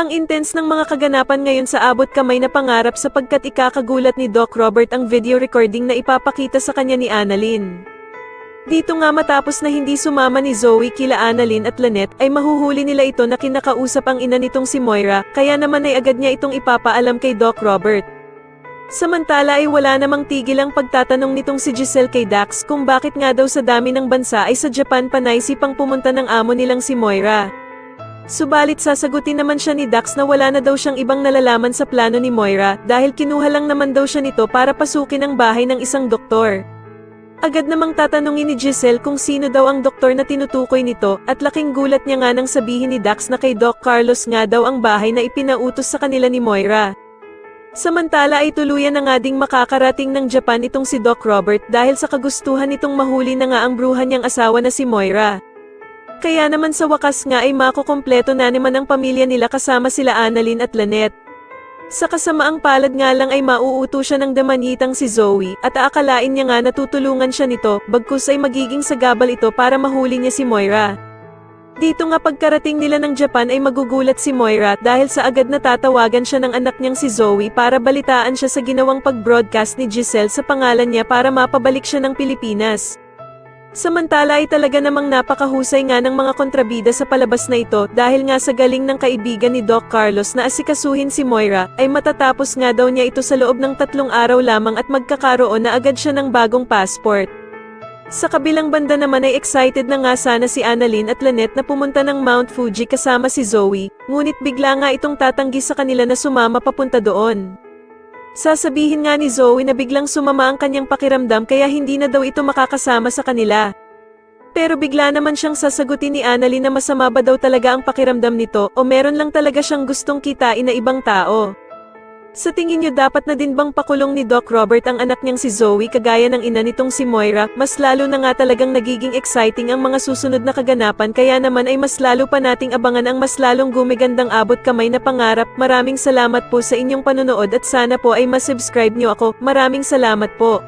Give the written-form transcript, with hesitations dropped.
Ang intense ng mga kaganapan ngayon sa abot kamay na pangarap sapagkat ikakagulat ni Doc Robert ang video recording na ipapakita sa kanya ni Annalyn. Dito nga matapos na hindi sumama ni Zoe kila Annalyn at Lynette ay mahuhuli nila ito na kinakausap ang ina nitong si Moira, kaya naman ay agad niya itong ipapaalam kay Doc Robert. Samantala ay wala namang tigil ang pagtatanong nitong si Giselle kay Dax kung bakit nga daw sa dami ng bansa ay sa Japan pa naisipang pumunta ng amo nilang si Moira. Subalit sasagutin naman siya ni Dax na wala na daw siyang ibang nalalaman sa plano ni Moira dahil kinuha lang naman daw siya nito para pasukin ang bahay ng isang doktor. Agad namang tatanungin ni Giselle kung sino daw ang doktor na tinutukoy nito at laking gulat niya nga nang sabihin ni Dax na kay Doc Carlos nga daw ang bahay na ipinautos sa kanila ni Moira. Samantala ay tuluyan na nga ding makakarating ng Japan itong si Doc Robert dahil sa kagustuhan nitong mahuli na nga ang bruhan niyang asawa na si Moira. Kaya naman sa wakas nga ay makukumpleto na naman ang pamilya nila kasama sila Annalyn at Lynette. Sa kasamaang palad nga lang ay mauuto siya ng damanhitang si Zoe at aakalain niya nga natutulungan siya nito bagkus ay magiging sagabal ito para mahuli niya si Moira. Dito nga pagkarating nila ng Japan ay magugulat si Moira dahil sa agad na tatawagan siya ng anak niyang si Zoe para balitaan siya sa ginawang pag-broadcast ni Giselle sa pangalan niya para mapabalik siya ng Pilipinas. Samantala ay talaga namang napakahusay nga ng mga kontrabida sa palabas na ito dahil nga sa galing ng kaibigan ni Doc Carlos na asikasuhin si Moira ay matatapos nga daw niya ito sa loob ng 3 araw lamang at magkakaroon na agad siya ng bagong passport. Sa kabilang banda naman ay excited na nga sana si Annalyn at Lynette na pumunta ng Mount Fuji kasama si Zoe, ngunit bigla nga itong tatanggi sa kanila na sumama papunta doon. Sasabihin nga ni Zoe na biglang sumama ang kanyang pakiramdam kaya hindi na daw ito makakasama sa kanila. Pero bigla naman siyang sasagutin ni Annalyn na masama ba daw talaga ang pakiramdam nito o meron lang talaga siyang gustong kitain na ibang tao. Sa tingin niyo dapat na din bang pakulong ni Doc Robert ang anak niyang si Zoe kagaya ng ina nitong si Moira? Mas lalo na nga talagang nagiging exciting ang mga susunod na kaganapan kaya naman ay mas lalo pa nating abangan ang mas lalong gumigandang abot kamay na pangarap. Maraming salamat po sa inyong panonood at sana po ay masubscribe niyo ako. Maraming salamat po.